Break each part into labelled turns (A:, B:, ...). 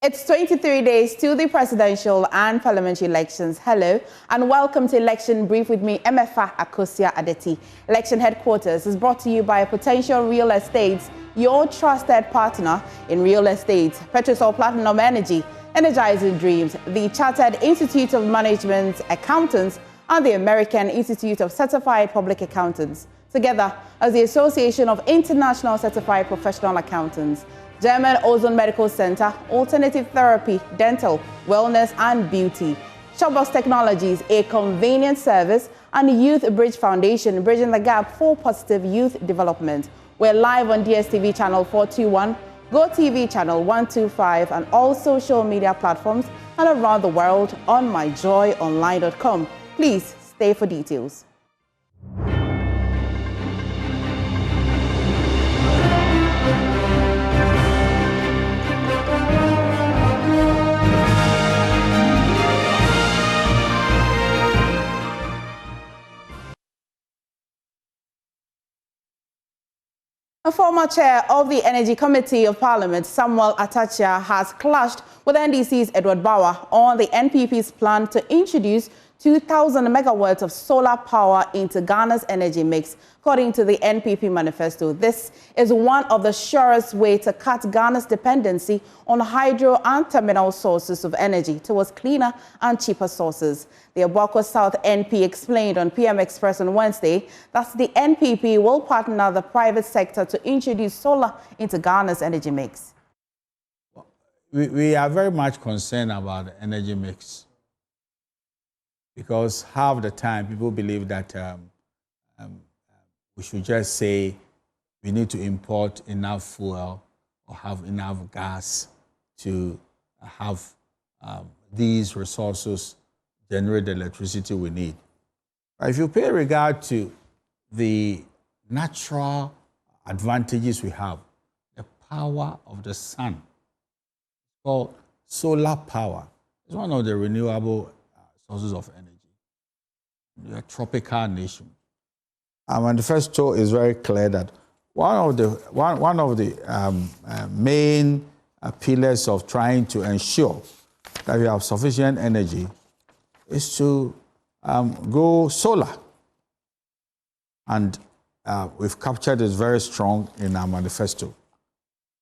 A: It's 23 days to the presidential and parliamentary elections. Hello and welcome to Election Brief with me, Emefa Akosia Adeti. Election Headquarters is brought to you by Potential Real Estates, your trusted partner in real estate. Petrosol Platinum Energy, Energizing Dreams, the Chartered Institute of Management Accountants, and the American Institute of Certified Public Accountants, together as the Association of International Certified Professional Accountants. German Ozone Medical Center, Alternative Therapy, Dental, Wellness and Beauty. Shopbox Technologies, a convenient service, and Youth Bridge Foundation, bridging the gap for positive youth development. We're live on DSTV channel 421, GoTV channel 125, and all social media platforms and around the world on myjoyonline.com. Please stay for details. A former chair of the Energy Committee of Parliament, Samuel Atachia, has clashed with NDC's Edward Bawa on the NPP's plan to introduce 2,000 megawatts of solar power into Ghana's energy mix. According to the NPP manifesto, this is one of the surest ways to cut Ghana's dependency on hydro and terminal sources of energy towards cleaner and cheaper sources. The Oboko South NP explained on PM Express on Wednesday that the NPP will partner the private sector to introduce solar into Ghana's energy mix.
B: We are very much concerned about the energy mix, because half the time people believe that we should just say we need to import enough fuel or have enough gas to have these resources generate the electricity we need. But if you pay regard to the natural advantages we have, the power of the sun, called solar power, is one of the renewable sources of energy. We are a tropical nation. Our manifesto is very clear that one of the main pillars of trying to ensure that we have sufficient energy is to go solar. And we've captured this very strong in our manifesto.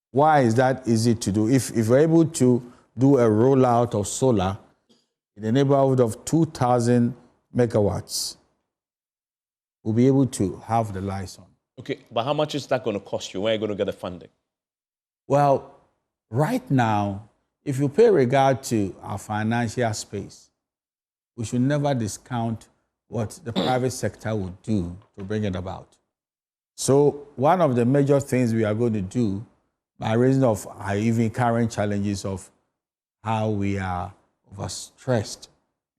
B: Why is that easy to do? If we're able to do a rollout of solar in the neighborhood of 2,000 megawatts, we'll be able to have the lights on.
C: Okay, but how much is that going to cost you? Where are you going to get the funding?
B: Well, right now, if you pay regard to our financial space, we should never discount what the private sector would do to bring it about. So one of the major things we are going to do, by reason of our even current challenges of how we are overstressed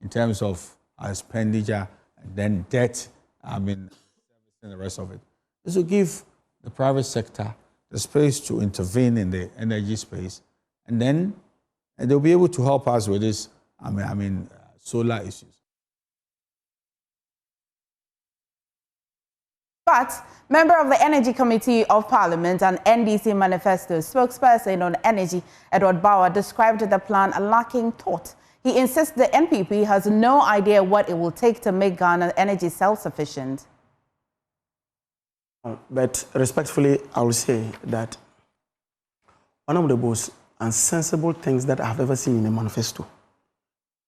B: in terms of our expenditure and then debt, and the rest of it, is to give the private sector the space to intervene in the energy space, and then they'll be able to help us with this, solar issues.
A: But member of the Energy Committee of Parliament and NDC manifesto spokesperson on energy, Edward Bawa, described the plan lacking thought. He insists the NPP has no idea what it will take to make Ghana energy self-sufficient.
D: But respectfully, I will say that one of the most unsensible things that I have ever seen in a manifesto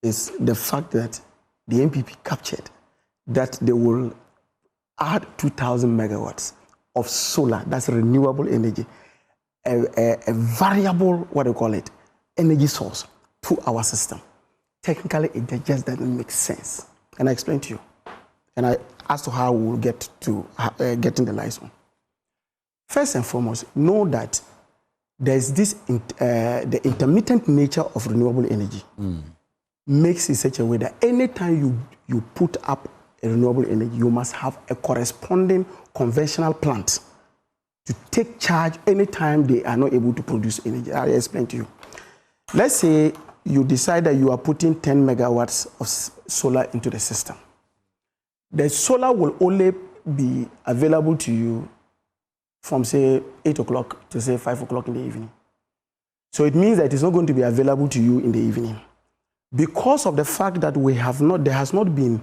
D: is the fact that the NPP captured that they will add 2,000 megawatts of solar, that's renewable energy, a variable, what do you call it, energy source to our system. Technically, it just doesn't make sense. And I explain to you. And as to how we will get to getting the lights on. First and foremost, know that there's this, the intermittent nature of renewable energy makes it such a way that anytime you put up a renewable energy, you must have a corresponding conventional plant to take charge anytime they are not able to produce energy. I'll explain to you. Let's say you decide that you are putting 10 megawatts of solar into the system. The solar will only be available to you from, say, 8 o'clock to, say, 5 o'clock in the evening. So it means that it's not going to be available to you in the evening. Because of the fact that there has not been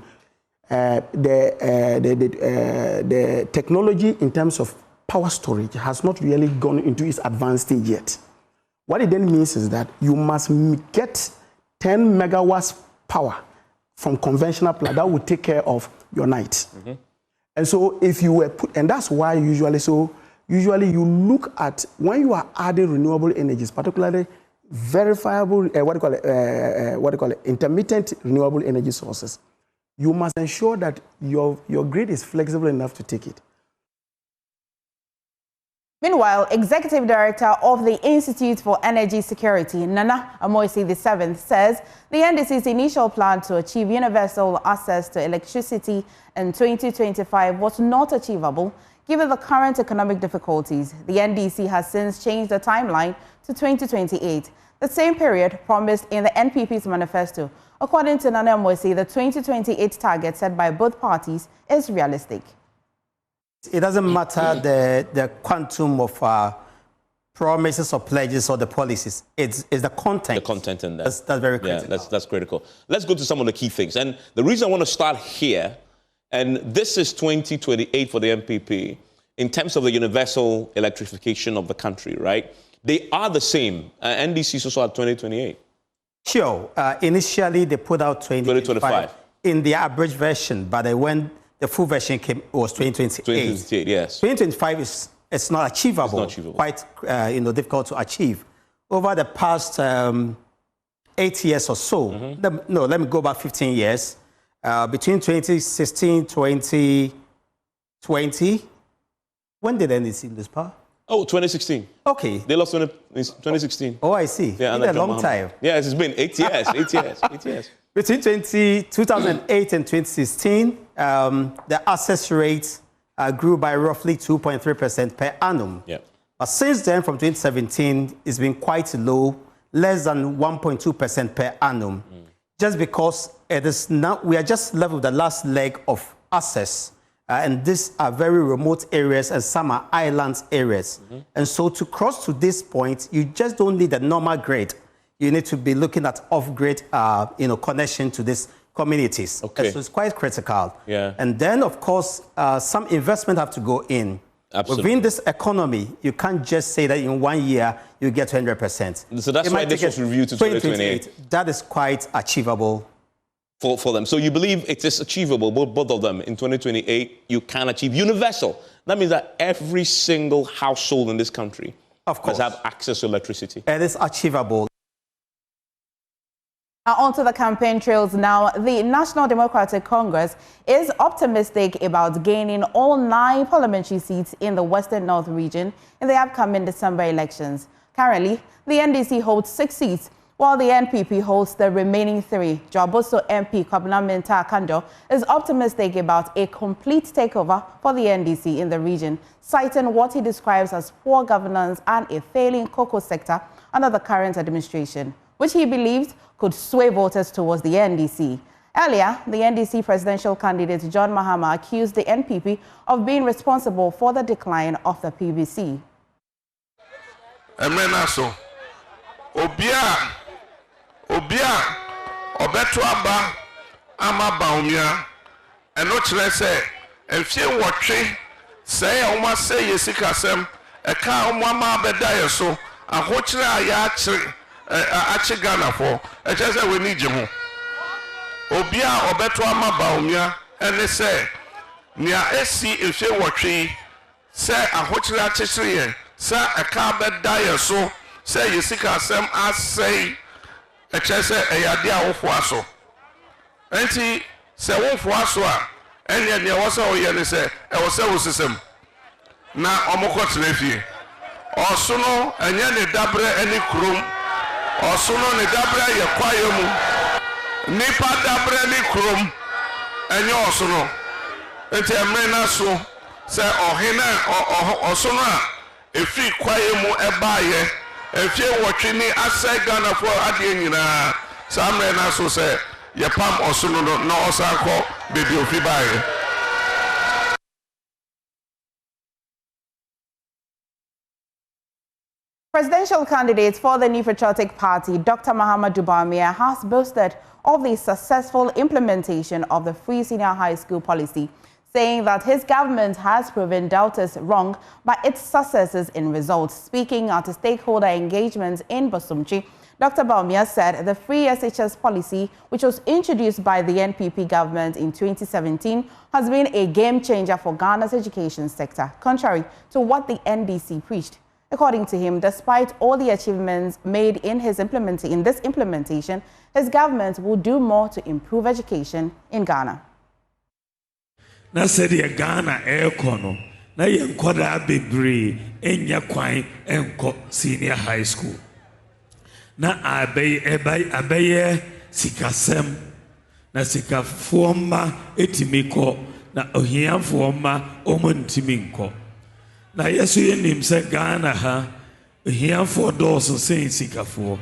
D: the technology in terms of power storage has not really gone into its advanced stage yet. What it then means is that you must get 10 megawatts power from conventional plant that will take care of your night. And so if you were and that's why usually you look at when you are adding renewable energies, particularly verifiable, intermittent renewable energy sources, you must ensure that your grid is flexible enough to take it.
A: Meanwhile, Executive Director of the Institute for Energy Security, Nana Amoisi VII, says the NDC's initial plan to achieve universal access to electricity in 2025 was not achievable given the current economic difficulties. The NDC has since changed the timeline to 2028, the same period promised in the NPP's manifesto. According to Nana Amoisi, the 2028 target set by both parties is realistic.
E: It doesn't matter the quantum of promises or pledges or the policies. It's the content.
C: The content in that.
E: That's very critical.
C: Yeah, that's critical. Let's go to some of the key things. And the reason I want to start here, and this is 2028 for the NPP, in terms of the universal electrification of the country, right? They are the same. NDC is also at 2028.
E: Sure. Initially, they put out 2025 in the average version, but when the full version came, it was 2028.
C: 2028, yes.
E: 2025 it's not achievable. It's not achievable. Quite difficult to achieve. Over the past 8 years or so, let me go back 15 years. Between 2016 2020, when did NDC lose power?
C: Oh, 2016.
E: Okay.
C: They lost in 2016.
E: Oh, I see.
C: Yeah,
E: it's been a long time.
C: Yes, it's been 8 years. 8 years. 8 years.
E: Between 2008 and 2016, the access rate grew by roughly 2.3% per annum.
C: Yeah.
E: But since then, from 2017, it's been quite low, less than 1.2% per annum. Just because it is now, we are just left with the last leg of access. And these are very remote areas and some are island areas. And so to cross to this point, you just don't need a normal grid. You need to be looking at off-grid connection to these communities.
C: Okay.
E: And so it's quite critical.
C: Yeah.
E: And then, of course, some investment have to go in.
C: Absolutely.
E: Within this economy, you can't just say that in 1 year you get 100%.
C: So that's why this was reviewed to 2028.
E: That is quite achievable.
C: For them. So you believe it is achievable, both of them, in 2028, you can achieve universal. That means that every single household in this country must have access to electricity.
E: It is achievable.
A: Onto the campaign trails now. The National Democratic Congress is optimistic about gaining all 9 parliamentary seats in the Western North region in the upcoming December elections. Currently, the NDC holds 6 seats, while the NPP holds the remaining 3. Joaboso MP Kwabena Mintah Kando is optimistic about a complete takeover for the NDC in the region, citing what he describes as poor governance and a failing cocoa sector under the current administration, which he believes could sway voters towards the NDC. Earlier, the NDC presidential candidate John Mahama accused the NPP of being responsible for the decline of the PVC.
F: Obia obeto aba ama baumia eno kire se enfie wotwe se oma se yesikasem eka omo ama beda yeso ahokire aya achi Ghana for e kire se we ni je ho obia obeto ama baumia ene se nia esi enfie wotwe se ahokire achire ye se eka beda yeso se yesikasem asei echese eyade a wofoaso enti se wofoaso a ene ne woso oye ne se e wose wosisem na omokotre fie osono enye ne dabre eni krom osono ne dabre ye kwaye mu nipa dabre ni krom enye osono enti emre na so se ohina osono a efi kwaye mu ebaye efie wotwe asai Ghana for ade nyina samre na so se ye pam osono no na osakọ bebi ofi baye.
A: Presidential candidate for the New Patriotic Party, Dr. Mahamudu Bawumia, has boasted of the successful implementation of the free senior high school policy, saying that his government has proven doubters wrong by its successes in results. Speaking at a stakeholder engagement in Bosumchi, Dr. Bawumia said the free SHS policy, which was introduced by the NPP government in 2017, has been a game changer for Ghana's education sector, contrary to what the NDC preached. According to him, despite all the achievements made in this implementation, his government will do more to improve education in Ghana.
G: Na said Ghana aircono, na yenkoda bebre enya kwan enko senior high school. Na abeye sikasem na sikafuoma etimiko na ohiamfuoma omontiminko. Na yesu yenim se Ghana ha ohiamfo doso sen sikafo.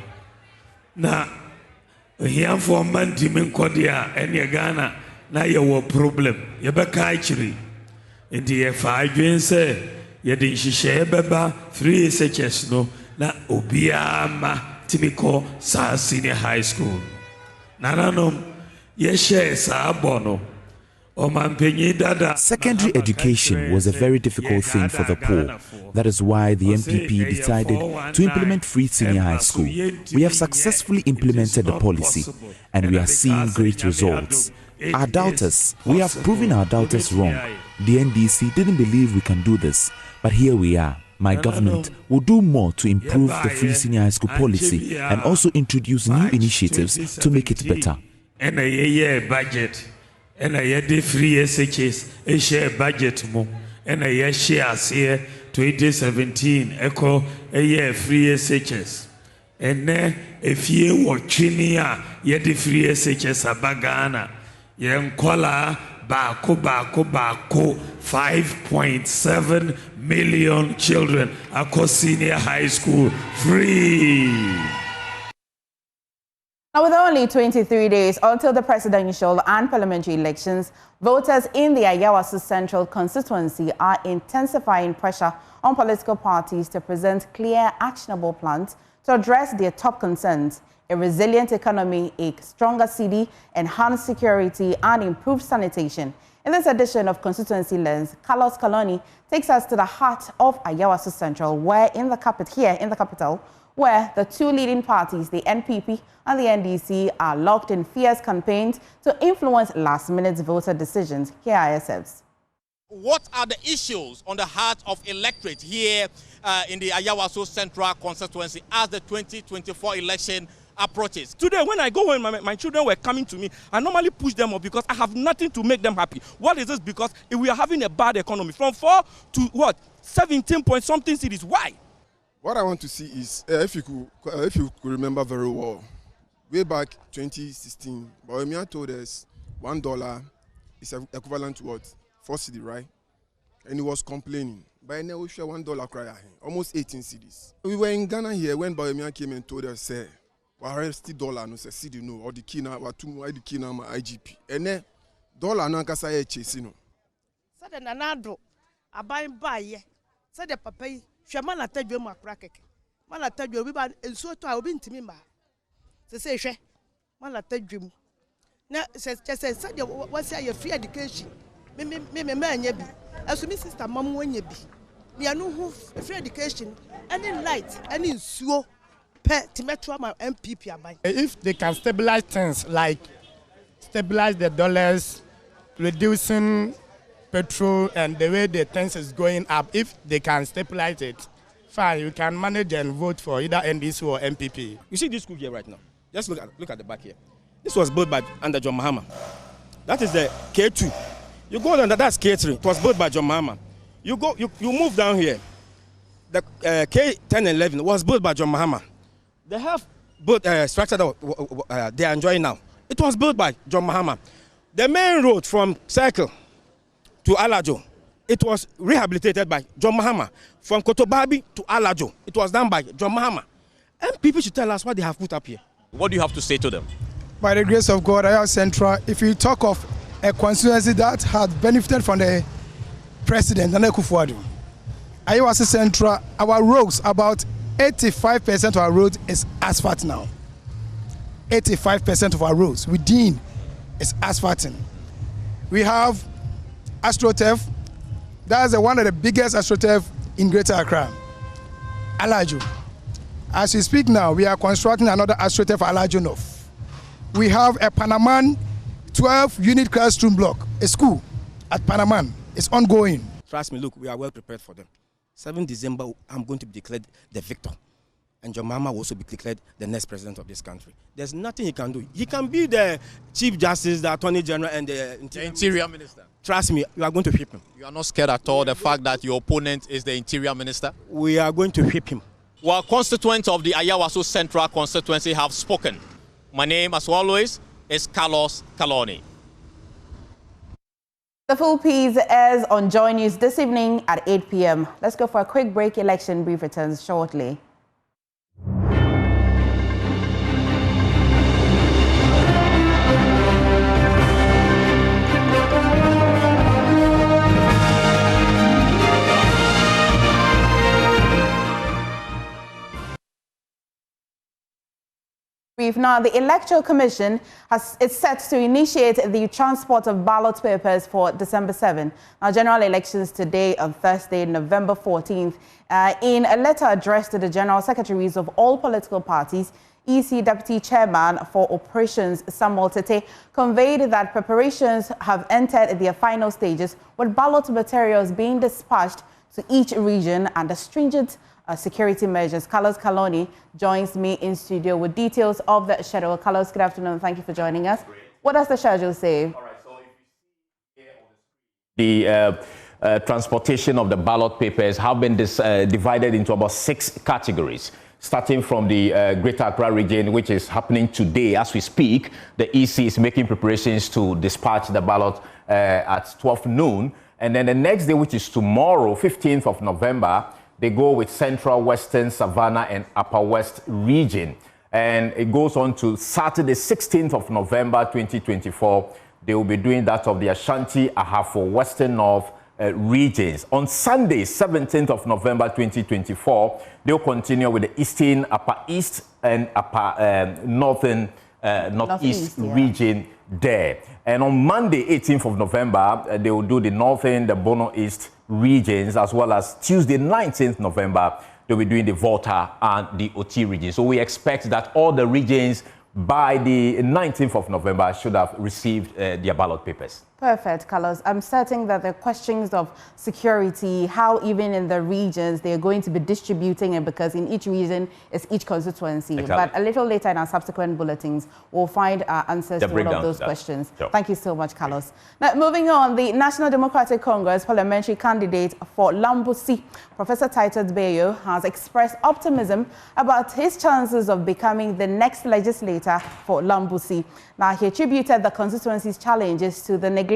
G: Na ohiamfo mantiminko dia ene Ghana na ye wo problem ye be ka akiri enti ye fa adwen se ye de nhihye beba free SHS no na obiama timiko sa senior high school nananom ye share sa abono.
H: Secondary education was a very difficult thing for the poor. That is why the NPP decided to implement free senior high school. We have successfully implemented the policy and we are seeing great results. Our doubters, we have proven our doubters wrong. The NDC didn't believe we can do this, but here we are. My government will do more to improve the free senior high school policy and also introduce new initiatives to make it better.
G: And a budget. And I had free SHS, a share budget mo, and I share here 2017, echo a year free SHS. And then if you were Chinia, yet the free SHS abagana, yen kola bako 5.7 million children across senior high school free.
A: Now, with only 23 days until the presidential and parliamentary elections, voters in the Ayawaso Central Constituency are intensifying pressure on political parties to present clear, actionable plans to address their top concerns: a resilient economy, a stronger city, enhanced security, and improved sanitation. In this edition of Constituency Lens, Carlos Kaloni takes us to the heart of Ayawaso Central, where in the capital, where the two leading parties, the NPP and the NDC, are locked in fierce campaigns to influence last-minute voter decisions. Here are ISFs.
I: What are the issues on the heart of electorate here in the Ayawaso Central Constituency as the 2024 election approaches?
J: Today, when I go home, my children were coming to me. I normally push them up because I have nothing to make them happy. What is this? Because we are having a bad economy. From 4 to what? 17 point something cities. Why?
K: What I want to see is, if you could remember very well, way back 2016, Bawumia told us $1 is equivalent to what? 4 cedi, right? And he was complaining. By now we share $1 cry, almost 18 cedis. We were in Ghana here when Bawumia came and told us, say, we are still dollar, no say cedi no, or the key now, or the key now, my IGP. And then dollar no kasa ye chase no.
L: So the nanado, I buy so the papa. Shama tell you my crack. Man, I tell you, we ban and so to I will be to me. They say, she, man, I tell you. Now, says, just said, what's your free education? Me, man, ye be. As me sister, mom, when ye be. Me, I know who free education, any light, any sewer, pet, to metro my NPP.
M: If they can stabilize things like stabilize the dollars, reducing petrol and the way the things is going up, if they can stabilize it, fine, you can manage and vote for either NDC or NPP.
J: You see this school here right now. Just look at the back here. This was built by under John Mahama. That is the K2. You go under that's K3. It was built by John Mahama. You move down here. The K10 and 11 was built by John Mahama. They have built structure that they are enjoying now. It was built by John Mahama. The main road from Circle to Alajo, it was rehabilitated by John Mahama. From Kotobabi to Alajo, it was done by John Mahama. And people should tell us what they have put up here.
C: What do you have to say to them?
N: By the grace of God, Ayawaso Central, if you talk of a constituency that had benefited from the president, Nana Akufo-Addo, Ayawaso Central, our rogues, about 85% of our roads is asphalt now. 85% of our roads within is asphalting. We have AstroTurf. That's one of the biggest AstroTurf in Greater Accra. Alajo. As we speak now, we are constructing another AstroTurf Alajo North. We have a Panaman 12-unit classroom block, a school at Panaman. It's ongoing.
J: Trust me, look, we are well prepared for them. 7 December, I'm going to be declared the victor. And your mama will also be declared the next president of this country. There's nothing he can do. He can be the Chief Justice, the Attorney General, and the Interior Minister. Trust me, we are going to whip him.
I: You are not scared at all the fact that your opponent is the Interior Minister?
J: We are going to whip him.
I: Well, constituents of the Ayawaso Central Constituency have spoken. My name, as always, is Carlos Kaloni.
A: The full piece airs on Joy News this evening at 8 p.m. Let's go for a quick break. Election brief returns shortly. Now, the Electoral Commission is set to initiate the transport of ballot papers for December 7. Now, general elections today on Thursday, November 14th. In a letter addressed to the General Secretaries of all political parties, EC Deputy Chairman for Operations Samuel Tete conveyed that preparations have entered their final stages, with ballot materials being dispatched to each region under stringent security measures. Carlos Kaloni joins me in studio with details of the schedule. Carlos, good afternoon. Thank you for joining us. What does the schedule say?
O: All right, so if you see here on the screen, the transportation of the ballot papers have been divided into about 6 categories. Starting from the Greater Accra region, which is happening today as we speak. The EC is making preparations to dispatch the ballot at 12 noon. And then the next day, which is tomorrow, 15th of November, they go with Central, Western, Savannah, and Upper West region. And it goes on to Saturday, 16th of November, 2024. They will be doing that of the Ashanti, Ahafo, Western North regions. On Sunday, 17th of November, 2024, they'll continue with the Eastern, Upper East, and Upper Northeast region there. And on Monday, 18th of November, they will do the Northern, the Bono East regions, as well as Tuesday, 19th November, they'll be doing the Volta and the OT regions. So we expect that all the regions by the 19th of November should have received their ballot papers.
A: Perfect, Carlos. I'm certain that the questions of security, how even in the regions they're going to be distributing it, because in each region is each constituency. Exactly. But a little later in our subsequent bulletins, we'll find answers to all of those questions. Sure. Thank you so much, Carlos. Now, moving on, the National Democratic Congress parliamentary candidate for Lambussie, Professor Titus Bayo, has expressed optimism about his chances of becoming the next legislator for Lambussie. Now, he attributed the constituency's challenges to the neglect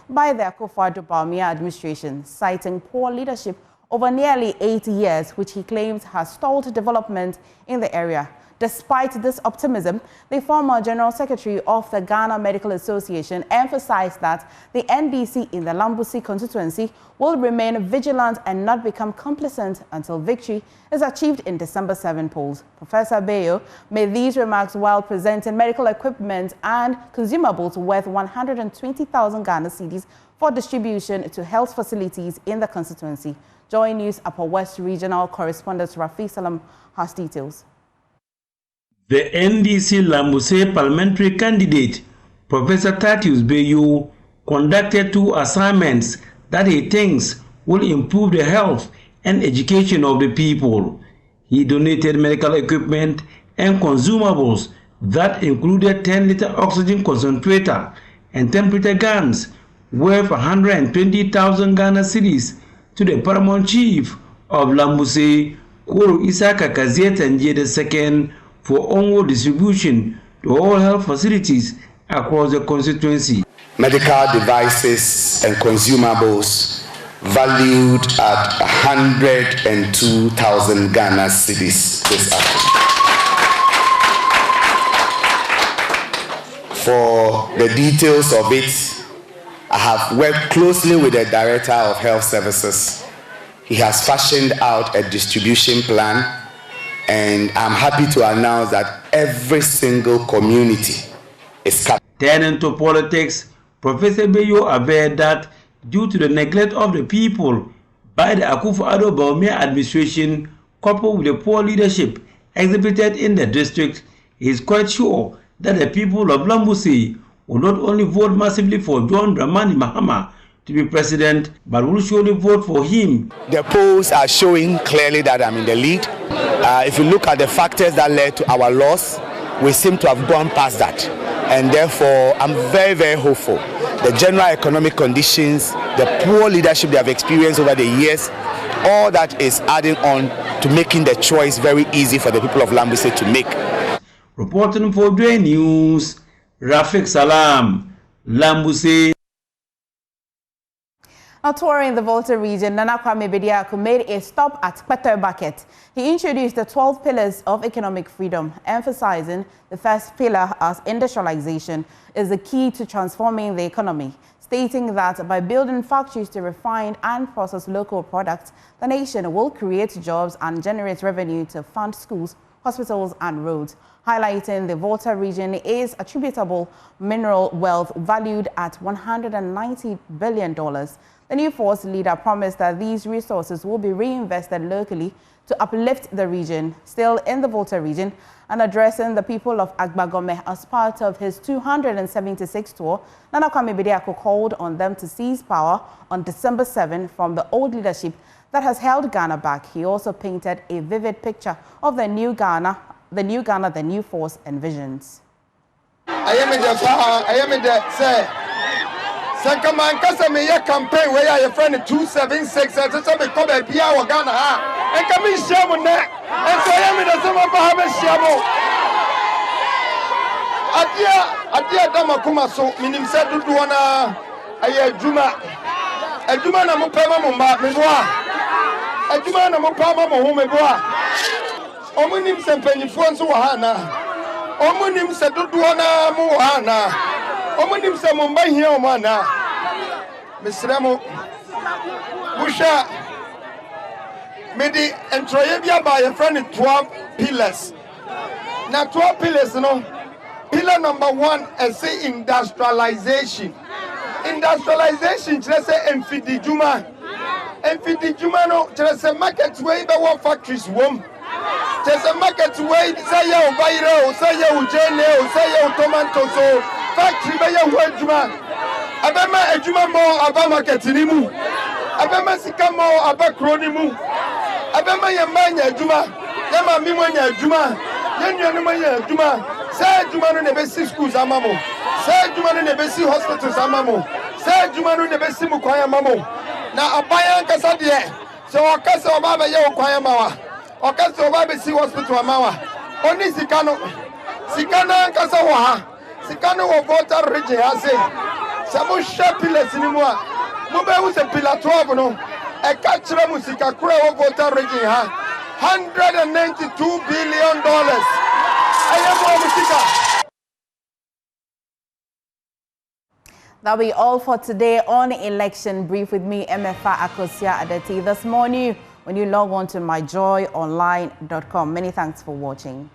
A: by the Akufo-Addo administration, citing poor leadership over nearly 8 years, which he claims has stalled development in the area. Despite this optimism, the former General Secretary of the Ghana Medical Association emphasized that the NDC in the Lambussie constituency will remain vigilant and not become complacent until victory is achieved in December 7 polls. Professor Bayo made these remarks while presenting medical equipment and consumables worth 120,000 Ghana cedis for distribution to health facilities in the constituency. Joy News Upper West Regional Correspondent Rafi Salam has details.
P: The NDC Lambussie parliamentary candidate, Professor Titus Bayo, conducted 2 assignments that he thinks will improve the health and education of the people. He donated medical equipment and consumables that included 10-liter oxygen concentrator and temperature guns worth 120,000 Ghana cedis to the paramount chief of Lambussie, Koro Isaka Kaziet II, for onward distribution to all health facilities across the constituency.
Q: Medical devices and consumables valued at 102,000 Ghana cedis this afternoon. For the details of it, I have worked closely with the Director of Health Services. He has fashioned out a distribution plan And I'm happy to announce that every single community is covered.
P: Turning to politics, Professor Bayo averred that due to the neglect of the people by the Akufo-Addo Bawumia administration, coupled with the poor leadership exhibited in the district, he is quite sure that the people of Lambussie will not only vote massively for John Dramani Mahama to be president, but will surely vote for him.
Q: The polls are showing clearly that I'm in the lead. If you look at the factors that led to our loss, we seem to have gone past that. And therefore, I'm very, very hopeful. The general economic conditions, the poor leadership they have experienced over the years, all that is adding on to making the choice very easy for the people of Lambussie to make.
P: Reporting for Dre News, Rafik Salam, Lambussie.
A: Now, touring the Volta region, Nana Kwame Bediako made a stop at Kweto Bucket. He introduced the 12 pillars of economic freedom, emphasizing the first pillar as industrialization is the key to transforming the economy, stating that by building factories to refine and process local products, the nation will create jobs and generate revenue to fund schools, hospitals and roads, highlighting the Volta region is attributable mineral wealth valued at $190 billion. The new force leader promised that these resources will be reinvested locally to uplift the region. Still in the Volta region and addressing the people of Agbagome as part of his 276th tour, Nana Kwame Bediako called on them to seize power on December 7 from the old leadership that has held Ghana back. He also painted a vivid picture of the new Ghana the new force envisions.
R: I am in the say. Sankaman Kasame campaign where I friend 276 and so become a Pia or Ghana and come in Shaman and so I am in the summer Bahama Shamo. Adia Damakuma so minim said to Duana a Juma Namupama Mumba Memoir a Juma Namupama Mohumeboa Omunim Sempeni Fonso Hana Omunim said to Duana Muhana. Omunim se Mumbai here omana Misremo Busha Medi entroyebia by a friend 12 pillars. Now 12 pillars no. Pillar number 1 is say industrialization. Industrialization just say enfidijuma. Enfidijuma no just say market way by one factories wom. Just a market way say ya obairo, say ya ujene, say ya tomato so factory by your word, Abema Ejuma more about marketinimu, Abema Sikamo about cronimu, Abema Yamanya Juma, Yama Mimonia Juma, Yanyanumaya Juma, say Jumano Nebesi schools Amamo, say Jumano Nebesi hospitals Amamo, say Jumano Nebesi Mukwaya Mamo. Now Abayan Casadia, so Ocasa Obaba Yakwaya Mawa, Ocasa Obaba Si Hospital Amawa, only Sikana Casawa. Sikano of Volta region has said, Samu Shapiles in Mua, Mube was a pillar 12, no, a catcher musica crow of Volta region, $192 billion. I am musica.
A: That'll be all for today on Election Brief with me, MFA Akosia Adeti. This morning, when you log on to myjoyonline.com. Many thanks for watching.